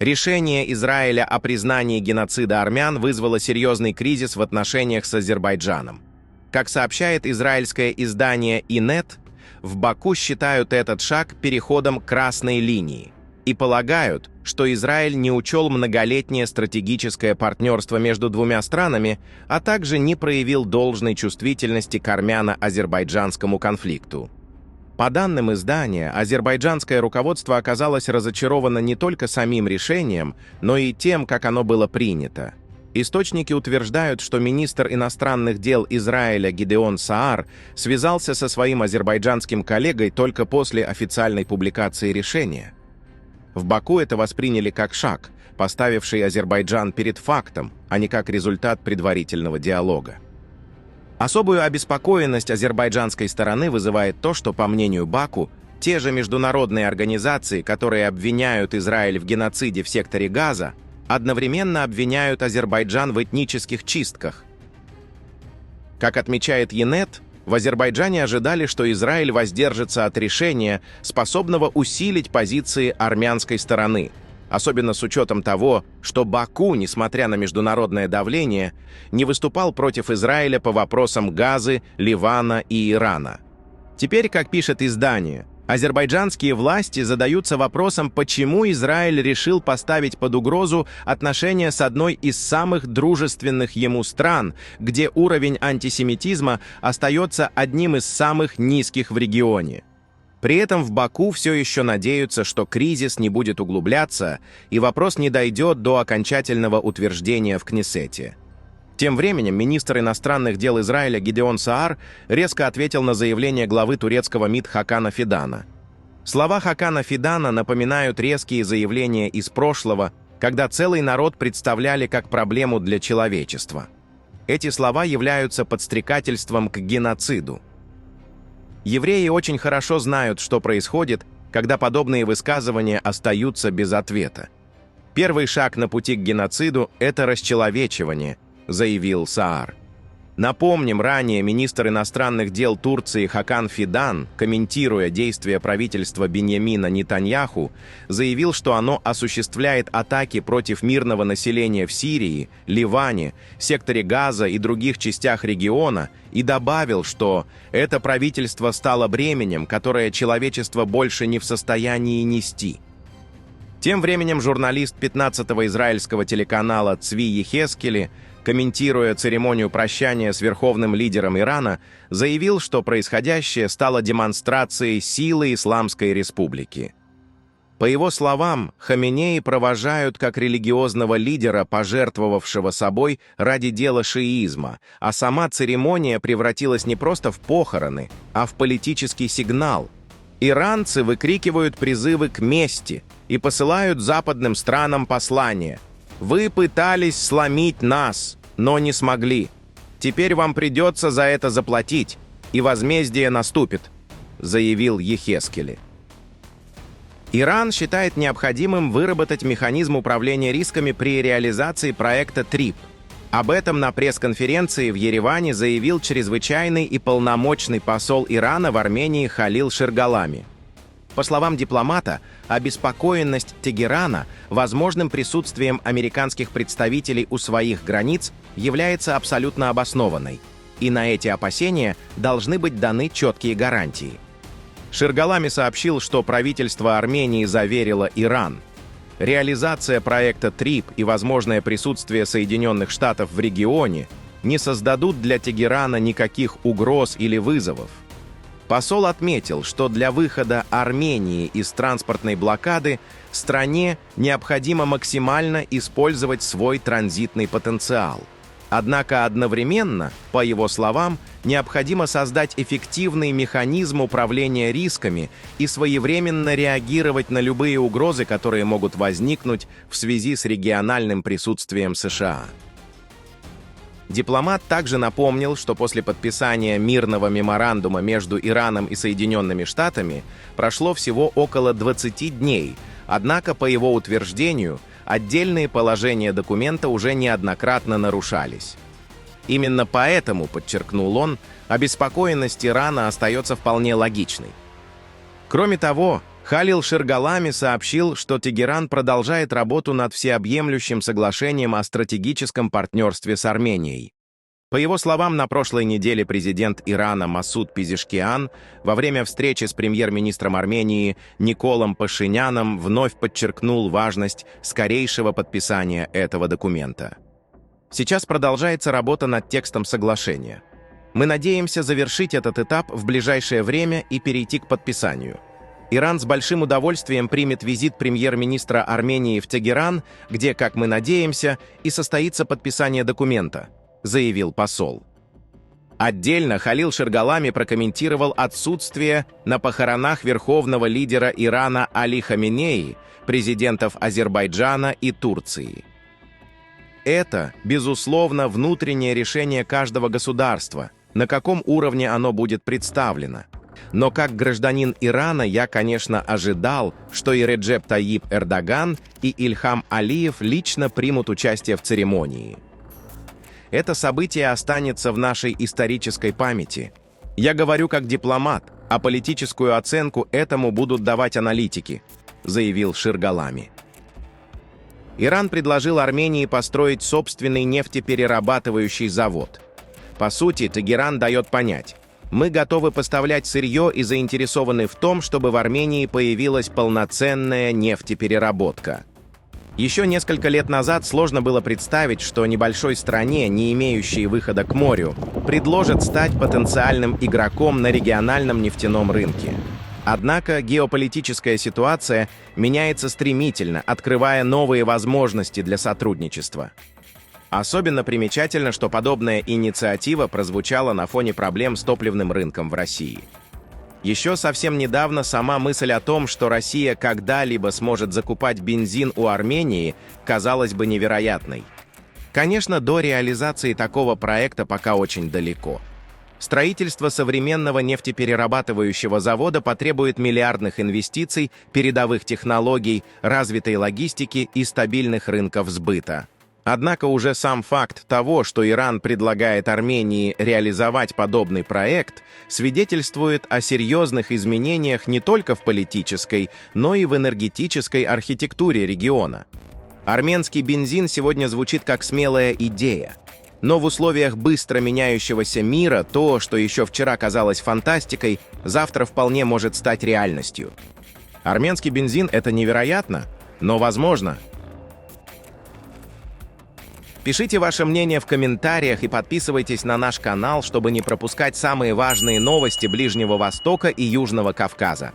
Решение Израиля о признании геноцида армян вызвало серьезный кризис в отношениях с Азербайджаном. Как сообщает израильское издание Инет, в Баку считают этот шаг переходом красной линии и полагают, что Израиль не учел многолетнее стратегическое партнерство между двумя странами, а также не проявил должной чувствительности к армяно-азербайджанскому конфликту. По данным издания, азербайджанское руководство оказалось разочаровано не только самим решением, но и тем, как оно было принято. Источники утверждают, что министр иностранных дел Израиля Гидеон Саар связался со своим азербайджанским коллегой только после официальной публикации решения. В Баку это восприняли как шаг, поставивший Азербайджан перед фактом, а не как результат предварительного диалога. Особую обеспокоенность азербайджанской стороны вызывает то, что, по мнению Баку, те же международные организации, которые обвиняют Израиль в геноциде в секторе Газа, одновременно обвиняют Азербайджан в этнических чистках. Как отмечает Енет, в Азербайджане ожидали, что Израиль воздержится от решения, способного усилить позиции армянской стороны, особенно с учетом того, что Баку, несмотря на международное давление, не выступал против Израиля по вопросам Газы, Ливана и Ирана. Теперь, как пишет издание, азербайджанские власти задаются вопросом, почему Израиль решил поставить под угрозу отношения с одной из самых дружественных ему стран, где уровень антисемитизма остается одним из самых низких в регионе. При этом в Баку все еще надеются, что кризис не будет углубляться и вопрос не дойдет до окончательного утверждения в Кнессете. Тем временем министр иностранных дел Израиля Гидеон Саар резко ответил на заявление главы турецкого МИД Хакана Фидана. Слова Хакана Фидана напоминают резкие заявления из прошлого, когда целый народ представляли как проблему для человечества. Эти слова являются подстрекательством к геноциду. Евреи очень хорошо знают, что происходит, когда подобные высказывания остаются без ответа. Первый шаг на пути к геноциду – это расчеловечивание, заявил Саар. Напомним, ранее министр иностранных дел Турции Хакан Фидан, комментируя действия правительства Биньямина Нетаньяху, заявил, что оно осуществляет атаки против мирного населения в Сирии, Ливане, секторе Газа и других частях региона, и добавил, что это правительство стало бременем, которое человечество больше не в состоянии нести. Тем временем журналист 15-го израильского телеканала Цви Ехескели, комментируя церемонию прощания с верховным лидером Ирана, заявил, что происходящее стало демонстрацией силы Исламской Республики. По его словам, Хаменеи провожают как религиозного лидера, пожертвовавшего собой ради дела шиизма, а сама церемония превратилась не просто в похороны, а в политический сигнал. Иранцы выкрикивают призывы к мести и посылают западным странам послание: «Вы пытались сломить нас, но не смогли. Теперь вам придется за это заплатить, и возмездие наступит», заявил Ехескели. Иран считает необходимым выработать механизм управления рисками при реализации проекта ТРИП. Об этом на пресс-конференции в Ереване заявил чрезвычайный и полномочный посол Ирана в Армении Халил Ширгалами. По словам дипломата, обеспокоенность Тегерана возможным присутствием американских представителей у своих границ является абсолютно обоснованной, и на эти опасения должны быть даны четкие гарантии. Ширгалами сообщил, что правительство Армении заверило Иран: реализация проекта ТРИП и возможное присутствие Соединенных Штатов в регионе не создадут для Тегерана никаких угроз или вызовов. Посол отметил, что для выхода Армении из транспортной блокады стране необходимо максимально использовать свой транзитный потенциал. Однако одновременно, по его словам, необходимо создать эффективный механизм управления рисками и своевременно реагировать на любые угрозы, которые могут возникнуть в связи с региональным присутствием США. Дипломат также напомнил, что после подписания мирного меморандума между Ираном и Соединенными Штатами прошло всего около 20 дней, однако, по его утверждению, отдельные положения документа уже неоднократно нарушались. Именно поэтому, подчеркнул он, обеспокоенность Ирана остается вполне логичной. Кроме того, Халил Ширгалами сообщил, что Тегеран продолжает работу над всеобъемлющим соглашением о стратегическом партнерстве с Арменией. По его словам, на прошлой неделе президент Ирана Масуд Пезешкиан во время встречи с премьер-министром Армении Николом Пашиняном вновь подчеркнул важность скорейшего подписания этого документа. Сейчас продолжается работа над текстом соглашения. Мы надеемся завершить этот этап в ближайшее время и перейти к подписанию. Иран с большим удовольствием примет визит премьер-министра Армении в Тегеран, где, как мы надеемся, и состоится подписание документа, заявил посол. Отдельно Халил Ширгалами прокомментировал отсутствие на похоронах верховного лидера Ирана Али Хаменеи, президентов Азербайджана и Турции. Это, безусловно, внутреннее решение каждого государства, на каком уровне оно будет представлено. Но как гражданин Ирана я, конечно, ожидал, что и Реджеп Тайип Эрдоган, и Ильхам Алиев лично примут участие в церемонии. Это событие останется в нашей исторической памяти. Я говорю как дипломат, а политическую оценку этому будут давать аналитики, заявил Ширгалами. Иран предложил Армении построить собственный нефтеперерабатывающий завод. По сути, Тегеран дает понять: мы готовы поставлять сырье и заинтересованы в том, чтобы в Армении появилась полноценная нефтепереработка. Еще несколько лет назад сложно было представить, что небольшой стране, не имеющей выхода к морю, предложат стать потенциальным игроком на региональном нефтяном рынке. Однако геополитическая ситуация меняется стремительно, открывая новые возможности для сотрудничества. Особенно примечательно, что подобная инициатива прозвучала на фоне проблем с топливным рынком в России. Еще совсем недавно сама мысль о том, что Россия когда-либо сможет закупать бензин у Армении, казалась бы невероятной. Конечно, до реализации такого проекта пока очень далеко. Строительство современного нефтеперерабатывающего завода потребует миллиардных инвестиций, передовых технологий, развитой логистики и стабильных рынков сбыта. Однако уже сам факт того, что Иран предлагает Армении реализовать подобный проект, свидетельствует о серьезных изменениях не только в политической, но и в энергетической архитектуре региона. Армянский бензин сегодня звучит как смелая идея. Но в условиях быстро меняющегося мира то, что еще вчера казалось фантастикой, завтра вполне может стать реальностью. Армянский бензин – это невероятно, но возможно. Пишите ваше мнение в комментариях и подписывайтесь на наш канал, чтобы не пропускать самые важные новости Ближнего Востока и Южного Кавказа.